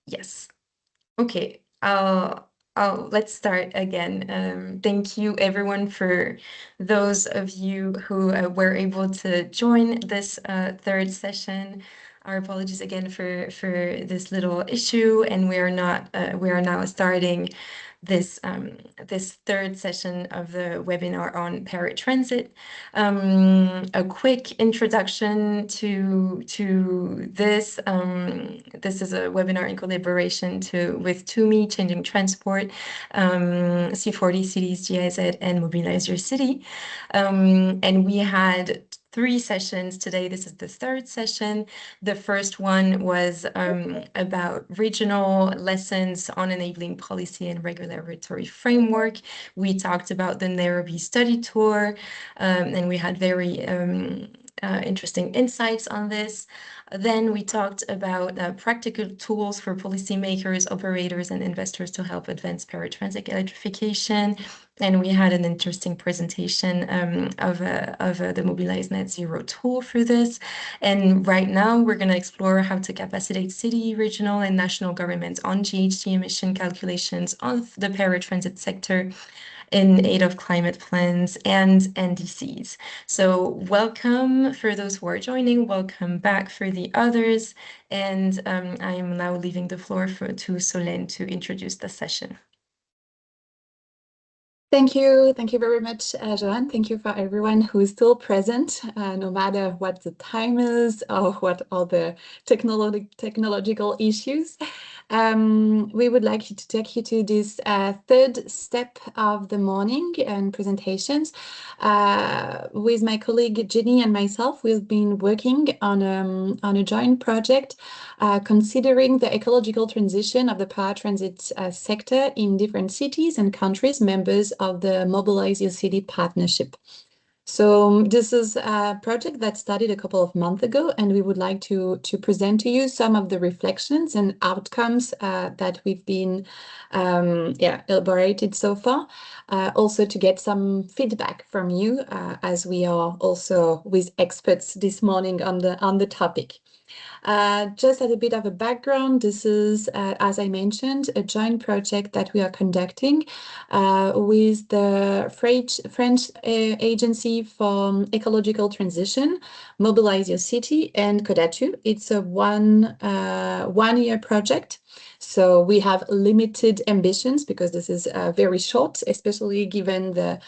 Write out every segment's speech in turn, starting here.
Yes. Okay. Let's start again. Thank you, everyone, for those of you who were able to join this third session. Our apologies again for this little issue, and we are now starting this third session of the webinar on Paratransit. A quick introduction to this. This is a webinar in collaboration with TUMI, Changing Transport, C40 Cities GIZ, and Mobilize Your City. And we had 3 sessions today. This is the third session. The first one was about regional lessons on enabling policy and regulatory framework. We talked about the Nairobi study tour, and we had very interesting insights on this. Then we talked about practical tools for policymakers, operators, and investors to help advance paratransit electrification. And we had an interesting presentation of the Mobilize Net Zero tool for this. And right now, we're going to explore how to capacitate city, regional, and national governments on GHG emission calculations of the paratransit sector in aid of climate plans and NDCs. So welcome for those who are joining, welcome back for the others. And I'm now leaving the floor to Solène to introduce the session. Thank you very much, Joanne. Thank you for everyone who is still present, no matter what the time is or what are the technological issues. We would like to take you to this third step of the morning and presentations. With my colleague Jenny and myself, we've been working on a joint project considering the ecological transition of the paratransit sector in different cities and countries, members of the Mobilize Your City partnership. So this is a project that started a couple of months ago, and we would like to present to you some of the reflections and outcomes that we've been elaborated so far. Also to get some feedback from you, as we are also with experts this morning on the topic. Just as a bit of a background, this is, as I mentioned, a joint project that we are conducting with the French Agency for Ecological Transition, Mobilize Your City, and Kodatu. It's a one-year project. So we have limited ambitions because this is very short, especially given the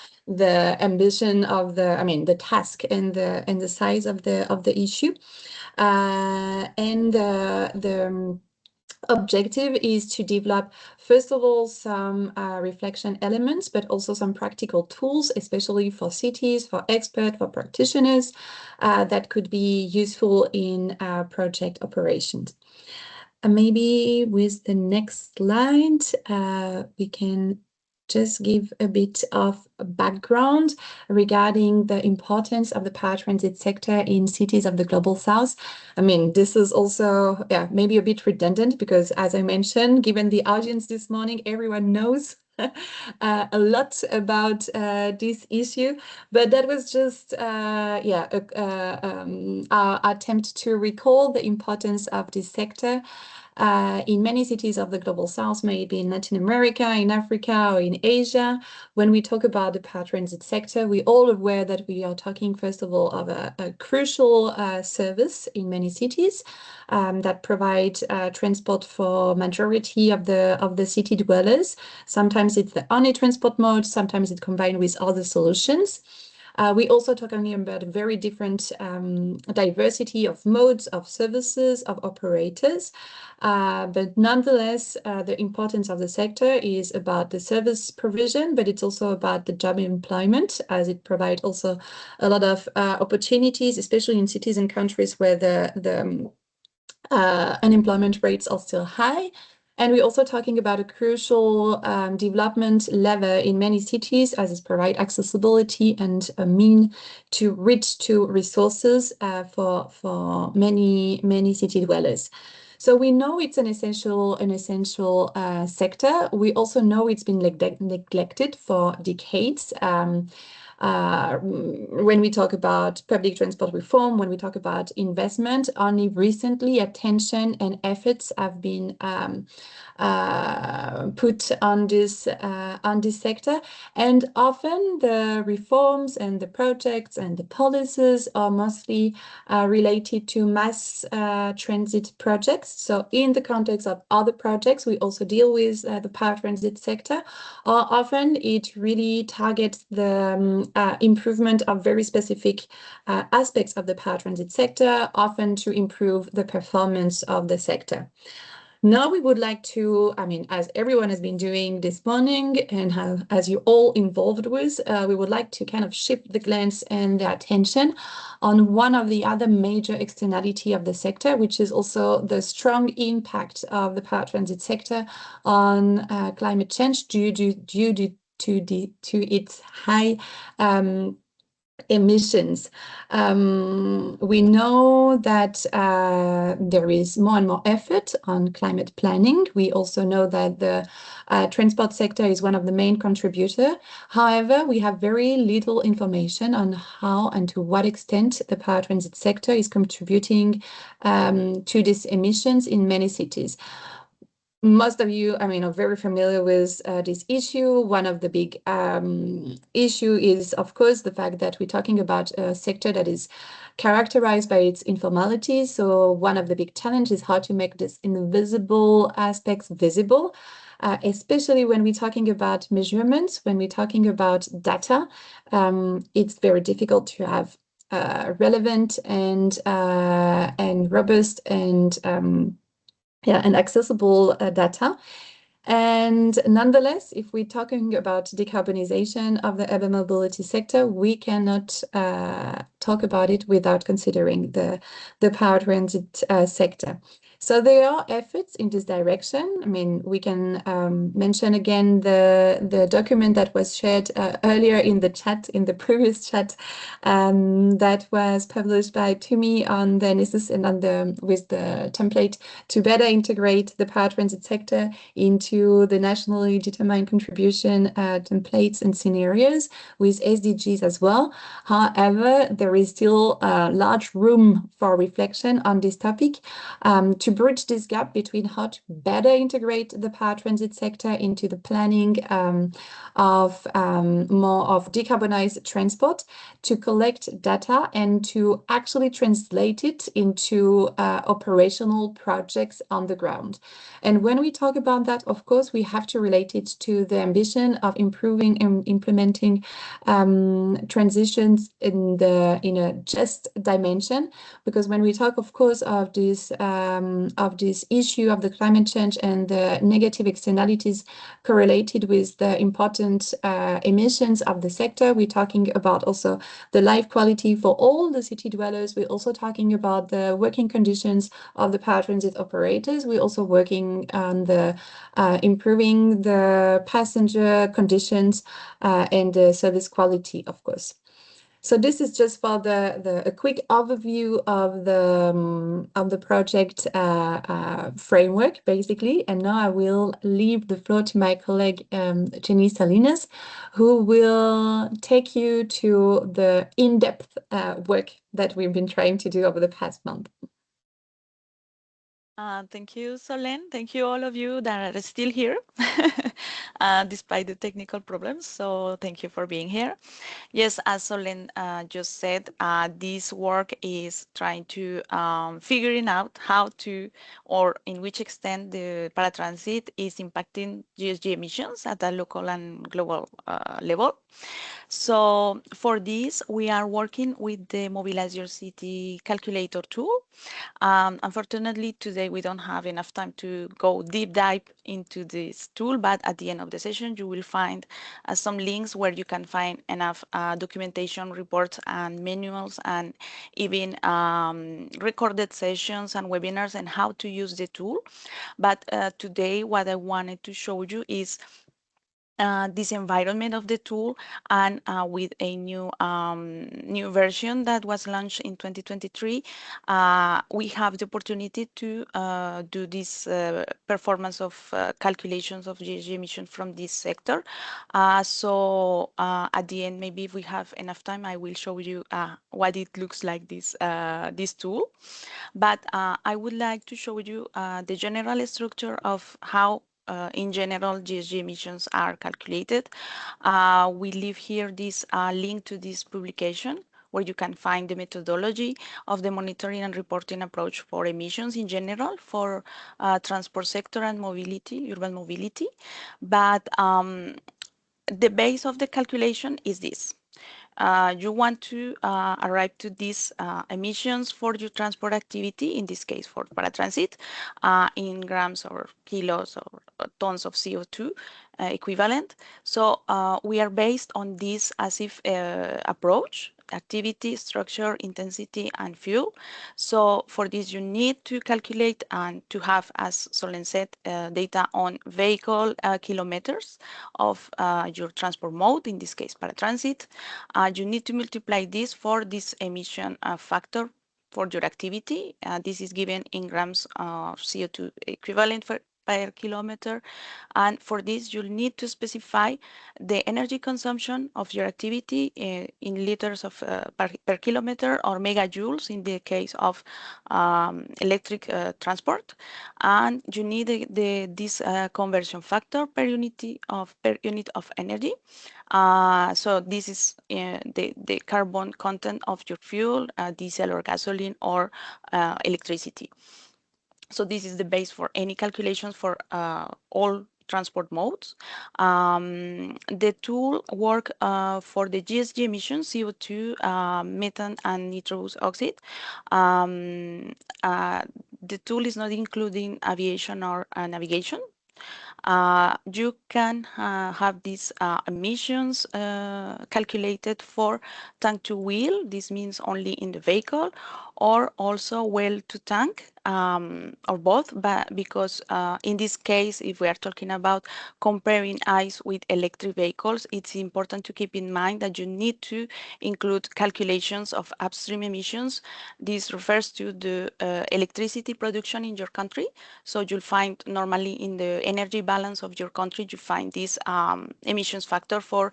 ambition of the task and the size of the issue. And the objective is to develop, first of all, some reflection elements, but also some practical tools, especially for cities, for experts, for practitioners, that could be useful in project operations. Maybe with the next slide, we can just give a bit of background regarding the importance of the paratransit sector in cities of the Global South. I mean, this is also maybe a bit redundant because, as I mentioned, given the audience this morning, everyone knows a lot about this issue, but that was just our attempt to recall the importance of this sector in many cities of the Global South, maybe in Latin America, in Africa, or in Asia. When we talk about the paratransit sector, we're all aware that we are talking, first of all, of a crucial service in many cities that provide transport for majority of the city dwellers. Sometimes it's the only transport mode, sometimes it's combined with other solutions. We also talking about a very different diversity of modes, of services, of operators. But nonetheless, the importance of the sector is about the service provision, but it's also about the job employment, as it provides also a lot of opportunities, especially in cities and countries where the unemployment rates are still high. And we're also talking about a crucial development lever in many cities, as it provides accessibility and a mean to reach to resources for many city dwellers. So we know it's an essential sector. We also know it's been neglected for decades. when we talk about public transport reform, when we talk about investment, only recently attention and efforts have been put on this sector, and often the reforms and the projects and the policies are mostly related to mass transit projects. So in the context of other projects, we also deal with the paratransit sector. Often it really targets the improvement of very specific aspects of the paratransit sector, often to improve the performance of the sector. Now we would like to, I mean, as everyone has been doing this morning and as you all involved with, we would like to kind of shift the glance and the attention on one of the other major externality of the sector, which is also the strong impact of the paratransit sector on climate change due to its high emissions. We know that there is more and more effort on climate planning. We also know that the transport sector is one of the main contributors. However, we have very little information on how and to what extent the paratransit sector is contributing to these emissions in many cities. Most of you, I mean, are very familiar with this issue. One of the big issue is, of course, the fact that we're talking about a sector that is characterized by its informality. So one of the big challenges is how to make this invisible aspects visible, especially when we're talking about measurements, when we're talking about data. It's very difficult to have relevant and robust and accessible data. And nonetheless, if we're talking about decarbonization of the urban mobility sector, we cannot talk about it without considering the paratransit sector. So there are efforts in this direction. I mean, we can mention again the document that was shared earlier in the chat, in the previous chat, that was published by Tumi on the with the template to better integrate the paratransit sector into the nationally determined contribution templates and scenarios with SDGs as well. However, there is still a large room for reflection on this topic to bridge this gap between how to better integrate the paratransit sector into the planning of more of decarbonized transport, to collect data and to actually translate it into operational projects on the ground. And when we talk about that, of course, we have to relate it to the ambition of improving and implementing transitions in a just dimension. Because when we talk, of course, of this issue of the climate change and the negative externalities correlated with the important emissions of the sector, we're talking about also the life quality for all the city dwellers. We're also talking about the working conditions of the paratransit operators. We're also working on the improving the passenger conditions and the service quality, of course. So this is just for a quick overview of the project framework, basically. And now I will leave the floor to my colleague Jenny Salinas, who will take you to the in-depth work that we've been trying to do over the past month. Thank you, Solène. Thank you, all of you that are still here, despite the technical problems. So thank you for being here. Yes, as Solène just said, this work is trying to figuring out how to, or in which extent the paratransit is impacting GHG emissions at a local and global level. So for this, we are working with the Mobilize Your City calculator tool. Unfortunately, today we don't have enough time to go deep dive into this tool, but at the end of the session, you will find some links where you can find enough documentation, reports, and manuals, and even recorded sessions and webinars and how to use the tool. But today, what I wanted to show you is this environment of the tool, and with a new version that was launched in 2023, we have the opportunity to do this performance of calculations of GHG emission from this sector. So at the end, maybe if we have enough time, I will show you what it looks like, this tool. But I would like to show you the general structure of how in general, GHG emissions are calculated. We leave here this link to this publication where you can find the methodology of the monitoring and reporting approach for emissions in general for transport sector and mobility, urban mobility. But the base of the calculation is this. You want to arrive to these emissions for your transport activity, in this case for paratransit, in grams or kilos or tons of CO2 equivalent. So we are based on this as if approach: activity, structure, intensity, and fuel. So for this, you need to calculate and to have, as Solen said, data on vehicle kilometers of your transport mode, in this case paratransit. You need to multiply this for this emission factor for your activity. This is given in grams of CO2 equivalent per kilometer. And for this, you'll need to specify the energy consumption of your activity in liters of per kilometer, or megajoules in the case of electric transport. And you need this conversion factor per unit of energy. So this is the carbon content of your fuel, diesel or gasoline, or electricity. So this is the base for any calculations for all transport modes. The tool work for the GHG emissions, CO2, methane, and nitrous oxide. The tool is not including aviation or navigation. You can have these emissions calculated for tank to wheel. This means only in the vehicle, or also well to tank, or both. But because in this case, if we are talking about comparing ICE with electric vehicles, it's important to keep in mind that you need to include calculations of upstream emissions. This refers to the electricity production in your country. So you'll find normally in the energy balance of your country, you find this emissions factor for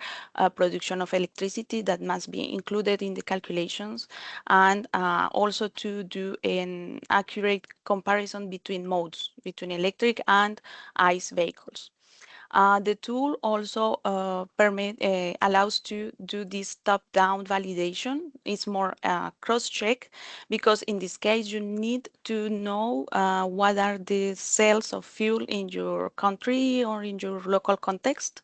production of electricity that must be included in the calculations, and also to do an accurate comparison between modes, between electric and ICE vehicles. The tool also allows to do this top-down validation. It's more cross-check, because in this case you need to know what are the sales of fuel in your country or in your local context.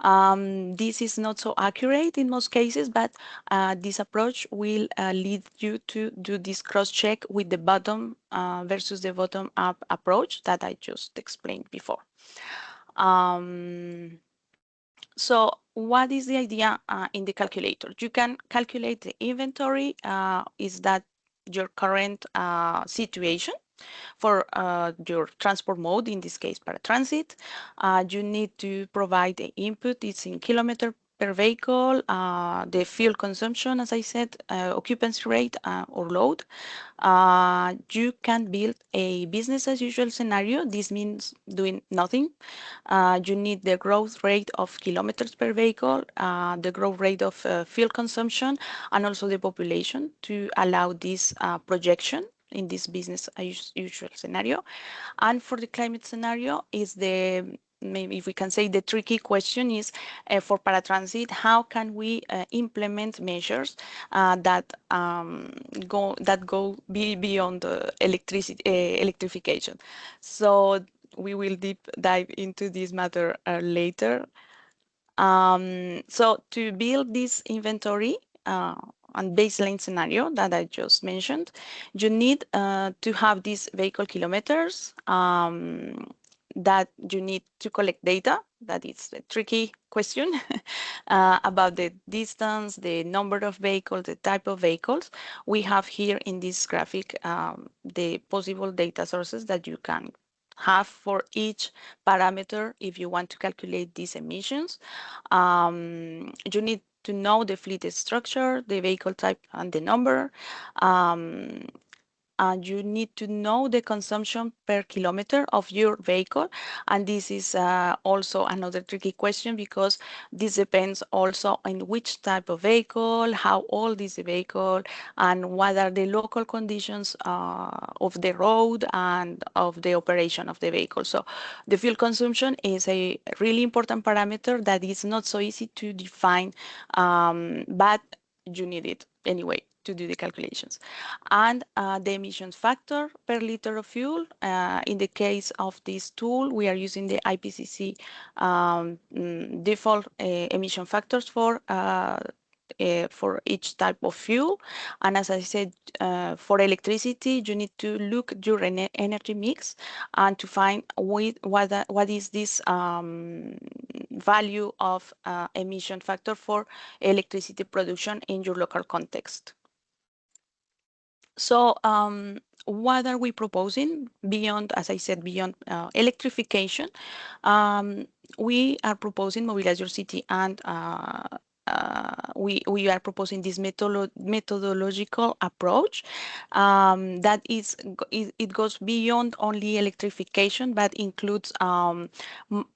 This is not so accurate in most cases, but this approach will lead you to do this cross-check with the bottom versus the bottom-up approach that I just explained before. So what is the idea in the calculator? You can calculate the inventory. Is that your current situation for your transport mode, in this case paratransit? You need to provide the input. It's in kilometer per vehicle, the fuel consumption, as I said, occupancy rate or load. You can build a business as usual scenario. This means doing nothing. You need the growth rate of kilometers per vehicle, the growth rate of fuel consumption, and also the population to allow this projection in this business as usual scenario. And for the climate scenario, is the, maybe if we can say, the tricky question is for paratransit, how can we implement measures that go beyond electricity electrification? So we will deep dive into this matter later. So to build this inventory and baseline scenario that I just mentioned, you need to have these vehicle kilometers, that you need to collect data. That is a tricky question about the distance, the number of vehicles, the type of vehicles. We have here in this graphic the possible data sources that you can have for each parameter if you want to calculate these emissions. You need to know the fleet structure, the vehicle type, and the number. Um, and you need to know the consumption per kilometer of your vehicle. And this is also another tricky question, because this depends also on which type of vehicle, how old is the vehicle, and what are the local conditions of the road and of the operation of the vehicle. So the fuel consumption is a really important parameter that is not so easy to define, but you need it anyway to do the calculations. And the emissions factor per liter of fuel. In the case of this tool, we are using the IPCC default emission factors for each type of fuel. And as I said, for electricity, you need to look at your energy mix and to find what is this value of emission factor for electricity production in your local context. So what are we proposing beyond, as I said, beyond electrification? We are proposing Mobilize Your City, and we are proposing this methodological approach that it goes beyond only electrification, but includes a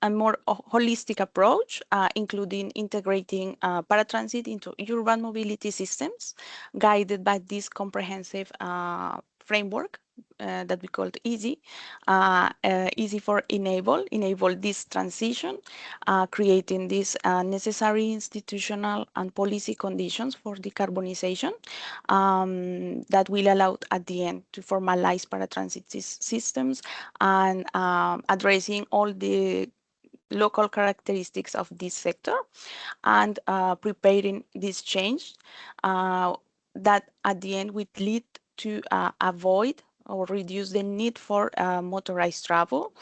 more holistic approach, including integrating paratransit into urban mobility systems, guided by this comprehensive framework that we called EASY. EASY for enable this transition, creating these necessary institutional and policy conditions for decarbonization that will allow at the end to formalize paratransit systems, and addressing all the local characteristics of this sector, and preparing this change that at the end would lead to avoid or reduce the need for motorized travel.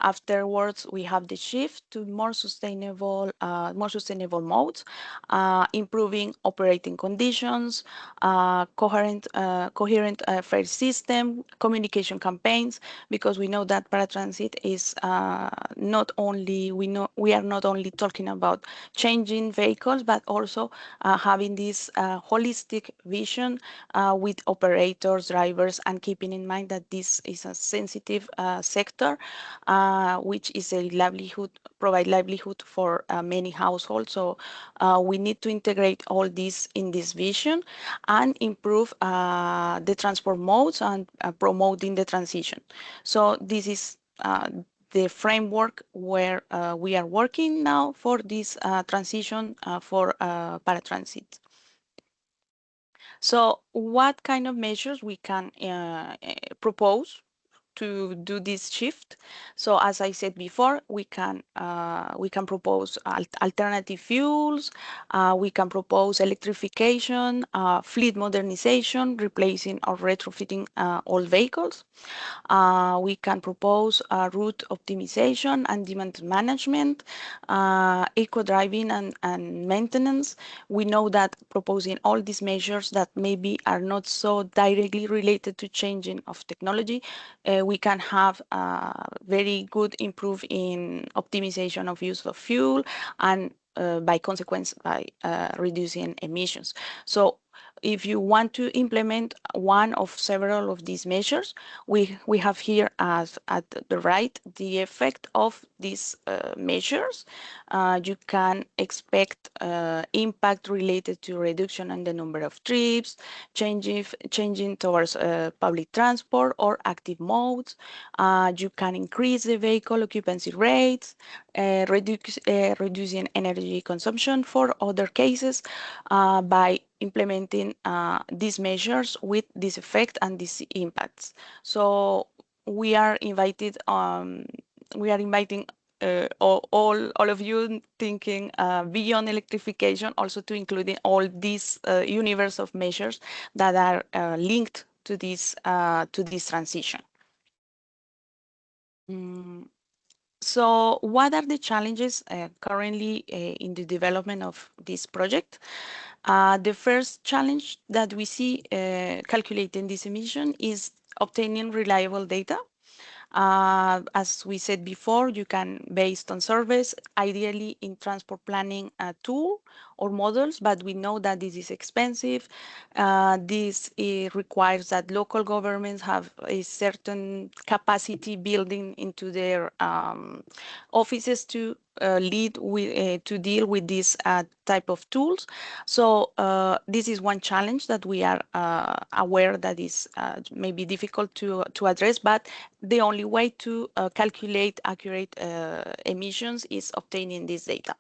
Afterwards, we have the shift to more sustainable modes, improving operating conditions, coherent fare system, communication campaigns, because we know that paratransit is not only we are not only talking about changing vehicles, but also having this holistic vision with operators, drivers, and keeping in mind that this is a sensitive sector, which is a provide livelihood for many households. So we need to integrate all this in this vision and improve the transport modes and promoting the transition. So this is the framework where we are working now for this transition for paratransit. So what kind of measures we can propose to do this shift? So as I said before, we can propose alternative fuels, we can propose electrification, fleet modernization, replacing or retrofitting old vehicles. We can propose route optimization and demand management, eco-driving and maintenance. We know that proposing all these measures that maybe are not so directly related to changing of technology, we can have very good improve in optimization of use of fuel, and by consequence by reducing emissions. So if you want to implement one of several of these measures, we have here as at the right the effect of these measures. You can expect impact related to reduction in the number of trips, changing towards public transport or active modes. You can increase the vehicle occupancy rates, reducing energy consumption for other cases by implementing these measures with this effect and these impacts. So we are inviting all of you thinking beyond electrification, also to include in all these universe of measures that are linked to this transition. So what are the challenges currently in the development of this project? The first challenge that we see calculating this emission is obtaining reliable data. As we said before, you can, based on surveys, ideally in transport planning tool or models, but we know that this is expensive. This requires that local governments have a certain capacity building into their offices to lead with to deal with this type of tools. So this is one challenge that we are aware that is maybe difficult to address, but the only way to calculate accurate emissions is obtaining this data.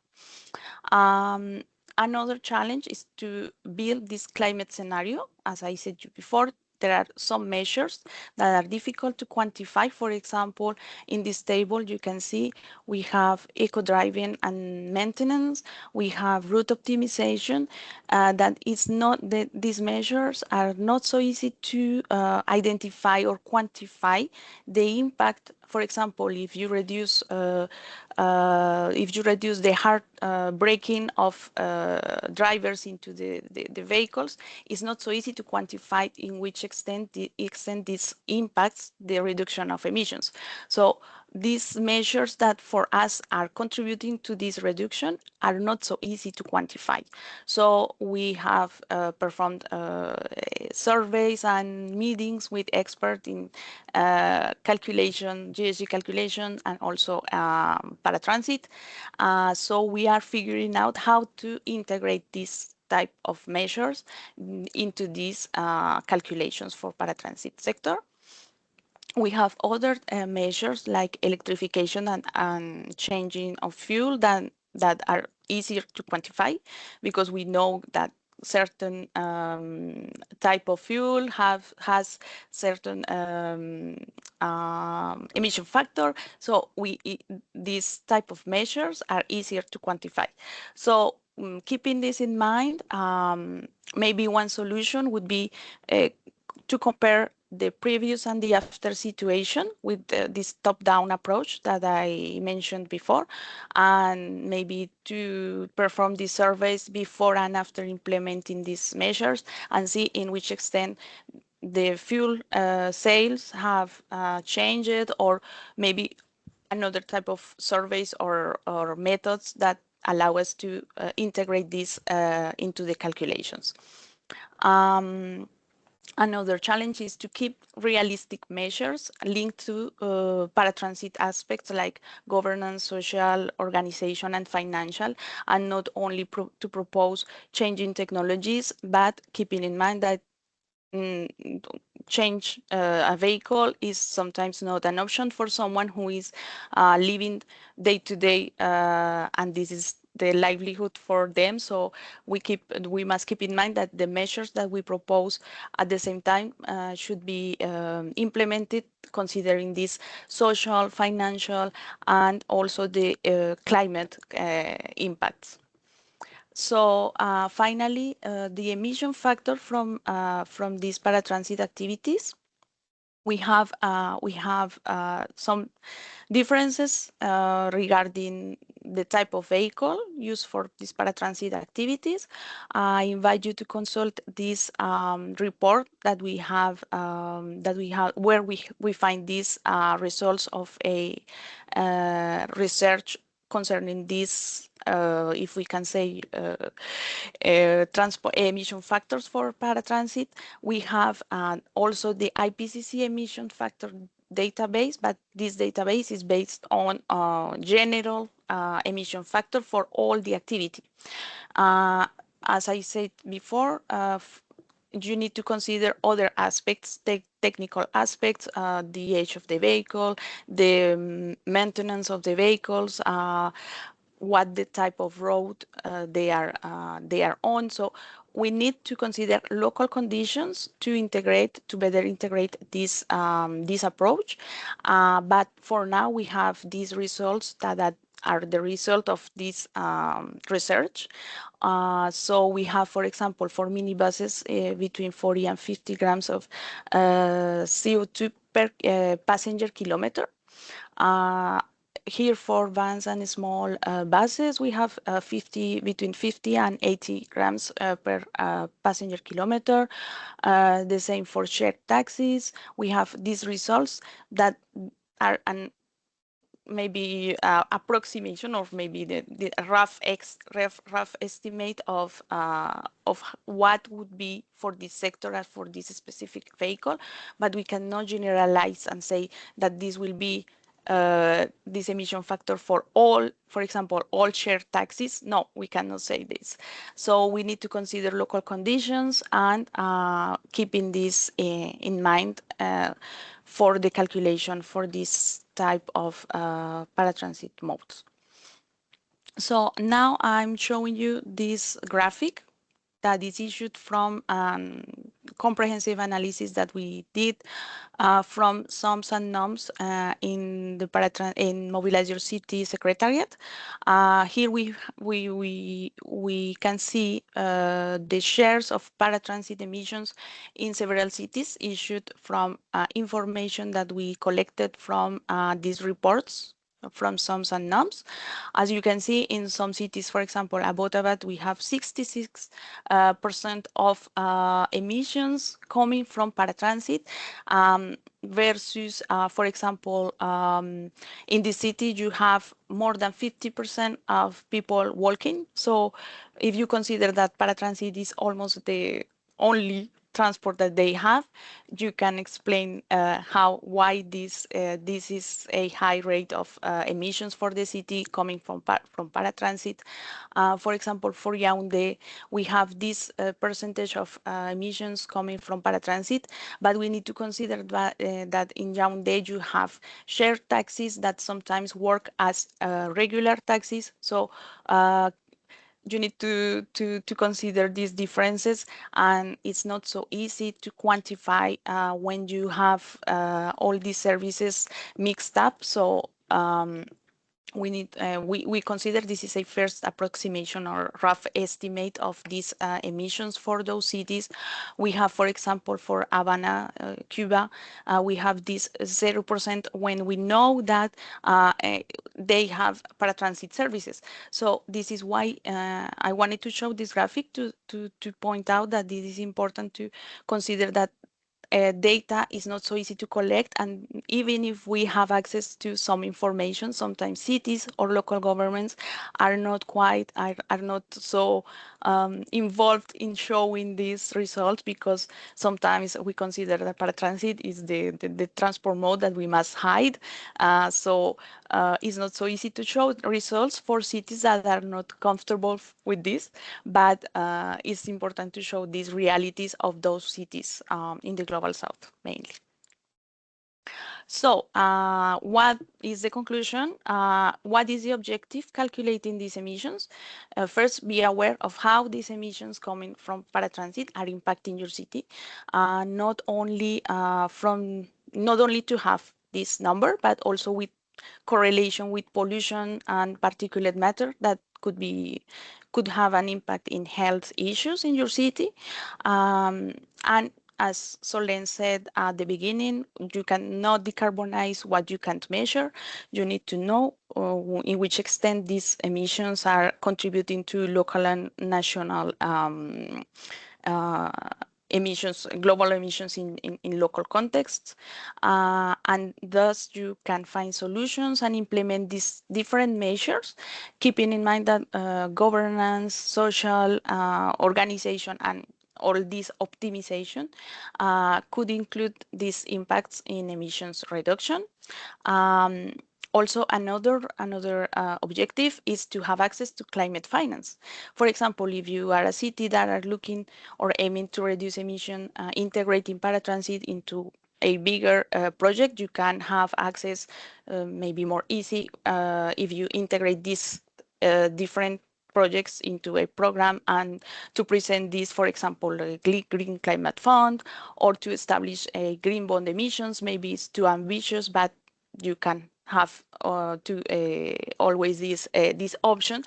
Um, Another challenge is to build this climate scenario. As I said before, there are some measures that are difficult to quantify. For example, in this table, you can see we have eco-driving and maintenance. We have route optimization. That is not that these measures are not so easy to identify or quantify the impact. For example, if you reduce the hard braking of drivers into the vehicles, it's not so easy to quantify in which extent this impacts the reduction of emissions. So these measures that for us are contributing to this reduction are not so easy to quantify. So we have performed surveys and meetings with experts in calculation, GHG calculation, and also paratransit. So we are figuring out how to integrate this type of measures into these calculations for paratransit sector. We have other measures like electrification and changing of fuel that are easier to quantify because we know that certain type of fuel has certain emission factor. So these type of measures are easier to quantify. So keeping this in mind, maybe one solution would be to compare the previous and the after situation with this top-down approach that I mentioned before, and maybe to perform these surveys before and after implementing these measures and see in which extent the fuel sales have changed, or maybe another type of surveys or methods that allow us to integrate this into the calculations. Another challenge is to keep realistic measures linked to paratransit aspects like governance, social, organization, and financial, and not only to propose changing technologies, but keeping in mind that mm, change a vehicle is sometimes not an option for someone who is living day to day, and this is the livelihood for them. So we must keep in mind that the measures that we propose at the same time should be implemented considering these social, financial, and also the climate impacts. So finally, the emission factor from these paratransit activities, we have some differences regarding the type of vehicle used for these paratransit activities. I invite you to consult this report that we have where we find these results of a research concerning this, if we can say, transport emission factors for paratransit. We have also the IPCC emission factor database, but this database is based on general emission factor for all the activity. As I said before, you need to consider other aspects, technical aspects, the age of the vehicle, the maintenance of the vehicles, what the type of road they are on. So we need to consider local conditions to better integrate this this approach. But for now, we have these results that are the result of this research. So we have, for example, for minibuses between 40 and 50 grams of CO2 per passenger kilometer. Here for vans and small buses, we have between 50 and 80 grams per passenger kilometer. The same for shared taxis. We have these results that are an maybe approximation or maybe the rough estimate of what would be for this sector and for this specific vehicle, but we cannot generalize and say that this will be this emission factor for all, for example, all shared taxis. No, we cannot say this. So we need to consider local conditions and keeping this in mind for the calculation for this type of paratransit modes. So now I'm showing you this graphic that is issued from comprehensive analysis that we did from sums and noms in the in Mobilize Your City Secretariat. Here we can see the shares of paratransit emissions in several cities issued from information that we collected from these reports from sums and noms. As you can see, in some cities, for example, Abbottabad, we have 66% of emissions coming from paratransit, versus, for example, in the city, you have more than 50% of people walking. So if you consider that paratransit is almost the only transport that they have, you can explain why this is a high rate of emissions for the city coming from paratransit. For example, for Yaoundé, we have this percentage of emissions coming from paratransit, but we need to consider that in Yaoundé you have shared taxis that sometimes work as regular taxis. So you need to consider these differences, and it's not so easy to quantify when you have all these services mixed up. So we need we consider this is a first approximation or rough estimate of these emissions for those cities. We have, for example, for Havana, Cuba, we have this 0% when we know that they have paratransit services. So this is why I wanted to show this graphic to point out that this is important to consider that data is not so easy to collect, and even if we have access to some information, sometimes cities or local governments are not so involved in showing these results, because sometimes we consider that paratransit is the transport mode that we must hide. So it's not so easy to show results for cities that are not comfortable with this, but it's important to show these realities of those cities in the global south mainly. So what is the conclusion? What is the objective calculating these emissions? First, be aware of how these emissions coming from paratransit are impacting your city, not only to have this number, but also with correlation with pollution and particulate matter that could have an impact in health issues in your city. And as Solène said at the beginning, you cannot decarbonize what you can't measure. You need to know in which extent these emissions are contributing to local and national uh, emissions, global emissions in local contexts. And thus you can find solutions and implement these different measures, keeping in mind that governance, social organization, and all this optimization could include these impacts in emissions reduction. Um, Also, another objective is to have access to climate finance. For example, if you are a city that are looking or aiming to reduce emission, integrating paratransit into a bigger project, you can have access maybe more easy if you integrate these different projects into a program, and to present this, for example, a green climate fund, or to establish a green bond emissions. Maybe it's too ambitious, but you can have to always this option.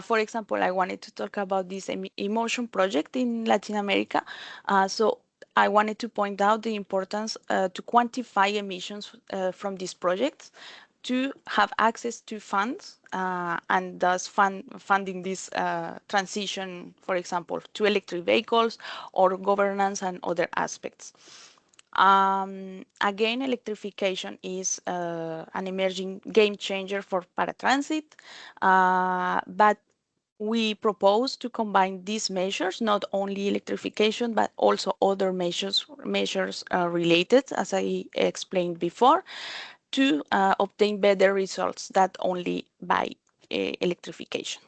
For example, I wanted to talk about this emotion project in Latin America. So I wanted to point out the importance to quantify emissions from these projects, to have access to funds and thus funding this transition, for example, to electric vehicles or governance and other aspects. Again, electrification is an emerging game changer for paratransit, but we propose to combine these measures, not only electrification, but also other measures related, as I explained before, to obtain better results than only by electrification.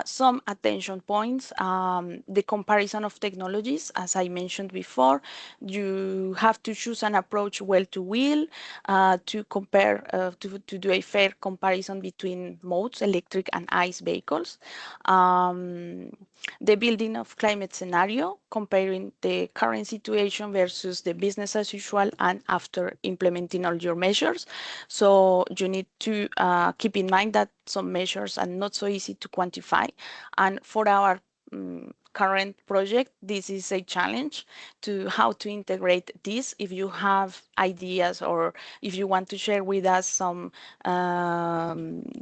Some attention points, the comparison of technologies, as I mentioned before, you have to choose an approach well to wheel to compare, to do a fair comparison between modes, electric and ICE vehicles. The building of climate scenario, comparing the current situation versus the business as usual and after implementing all your measures. So you need to keep in mind that some measures are not so easy to quantify. And for our current project, this is a challenge to how to integrate this. If you have ideas or if you want to share with us some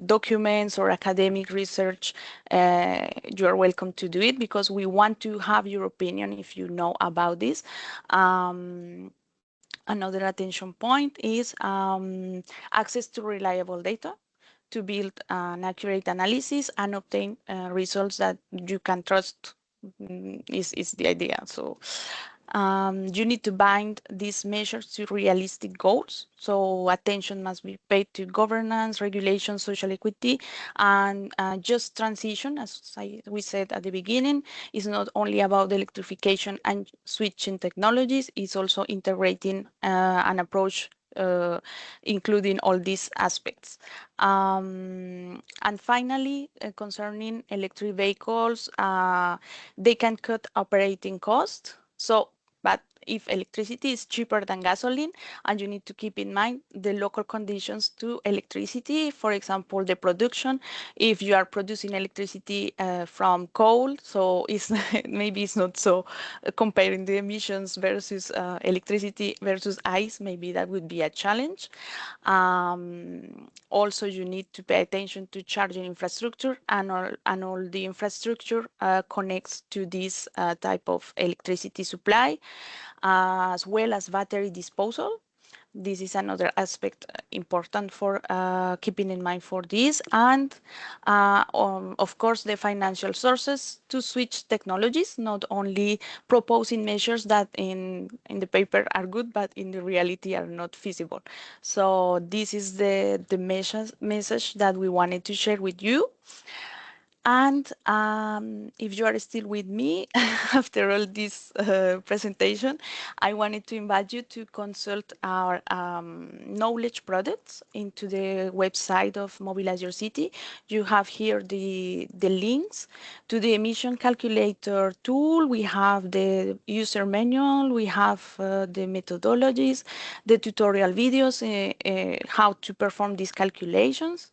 documents or academic research, you are welcome to do it because we want to have your opinion if you know about this. Another attention point is access to reliable data to build an accurate analysis and obtain results that you can trust is the idea. So you need to bind these measures to realistic goals. So attention must be paid to governance, regulation, social equity, and just transition, as we said at the beginning, is not only about electrification and switching technologies, it's also integrating an approach including all these aspects. And finally, concerning electric vehicles, they can cut operating costs. So, but if electricity is cheaper than gasoline, and you need to keep in mind the local conditions to electricity, for example, the production, if you are producing electricity from coal, so it's maybe it's not so comparing the emissions versus electricity versus ice, maybe that would be a challenge. Also, you need to pay attention to charging infrastructure and all the infrastructure connects to this type of electricity supply, as well as battery disposal. This is another aspect important for keeping in mind for this. And of course, the financial sources to switch technologies, not only proposing measures that in the paper are good, but in the reality are not feasible. So this is the message that we wanted to share with you. And if you are still with me after all this presentation, I wanted to invite you to consult our knowledge products into the website of Mobilize Your City. You have here the links to the emission calculator tool. We have the user manual. We have the methodologies, the tutorial videos, how to perform these calculations.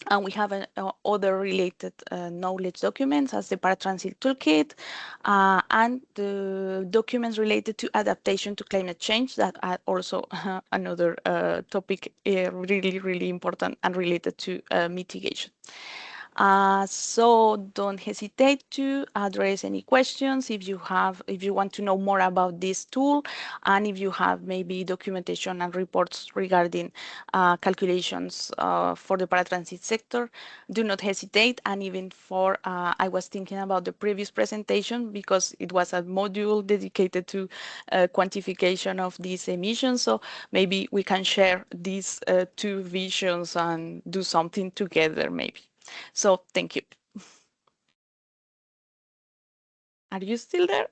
And we have other related knowledge documents as the Paratransit Toolkit and the documents related to adaptation to climate change that are also another topic really, really important and related to mitigation. So don't hesitate to address any questions if you want to know more about this tool, and if you have maybe documentation and reports regarding calculations for the paratransit sector, do not hesitate. And even for, I was thinking about the previous presentation because it was a module dedicated to quantification of these emissions. So maybe we can share these two visions and do something together maybe. So thank you. Are you still there?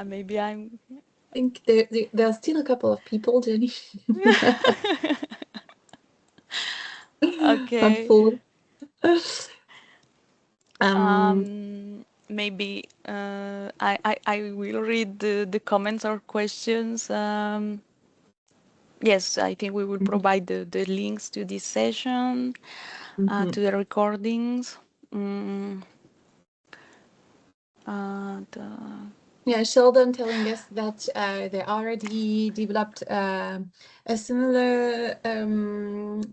Maybe I'm. I think there are still a couple of people, Jenny. I'm Okay. full. Maybe I will read the comments or questions. Yes, I think we will provide the links to this session, to the recordings. Mm, Yeah, Sheldon telling us that they already developed a similar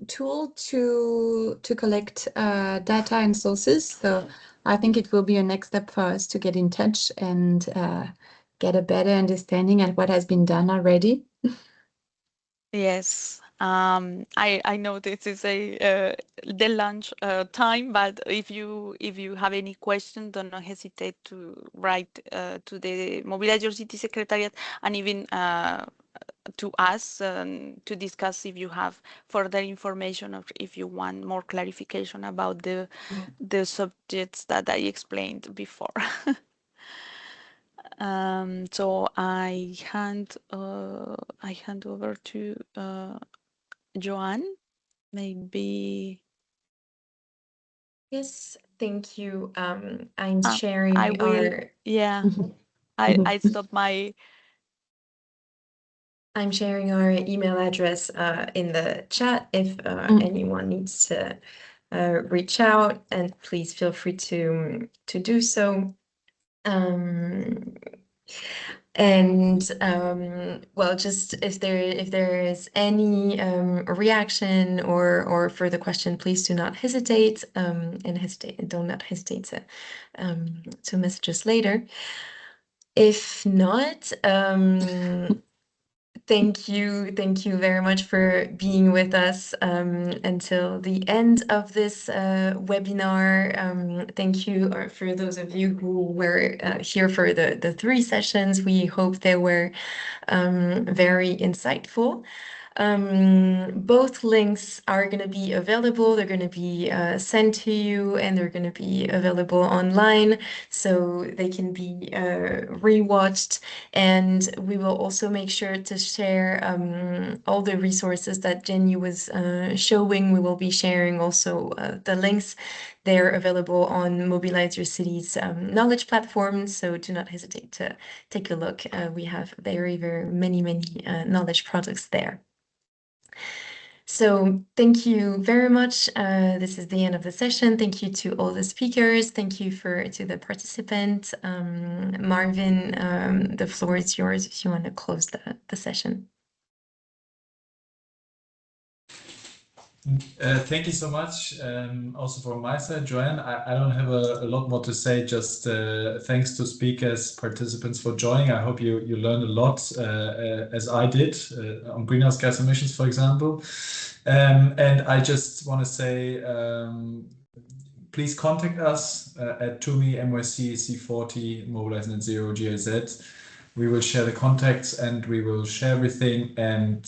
tool to collect data and sources. So I think it will be a next step for us to get in touch and get a better understanding at what has been done already. Yes, I know this is the lunch time, but if you have any question, do not hesitate to write to the Mobilize Your City Secretariat, and even to us to discuss if you have further information or if you want more clarification about the subjects that I explained before. So I hand over to Joanne, maybe. Yes, thank you. I'm I sharing will. our Yeah, I stopped my. I'm sharing our email address in the chat if anyone needs to reach out, and please feel free to do so. Well, just if there is any reaction or further question, please do not hesitate do not hesitate to message us later. If not, thank you very much for being with us until the end of this webinar. Thank you for those of you who were here for the 3 sessions. We hope they were very insightful. Both links are going to be available. They're going to be sent to you, and they're going to be available online, so they can be rewatched. And we will also make sure to share all the resources that Jenny was showing. We will be sharing also the links. They're available on Mobilize Your City's knowledge platform, so do not hesitate to take a look. We have very many knowledge products there. So thank you very much. This is the end of the session. Thank you to all the speakers. Thank you to the participants. Marvin, the floor is yours if you want to close the session. Thank you so much. Also from my side, Joanne, I don't have a lot more to say, just thanks to speakers, participants for joining. I hope you learned a lot, as I did, on greenhouse gas emissions, for example. And I just want to say, please contact us at TUMI MYC C40 Mobilize Net Zero GIZ. We will share the contacts and we will share everything. And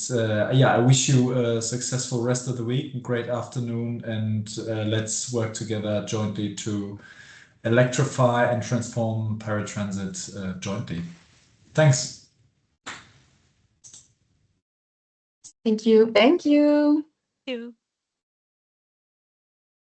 yeah, I wish you a successful rest of the week, great afternoon, and let's work together jointly to electrify and transform paratransit jointly. Thanks. Thank you. Thank you. Thank you.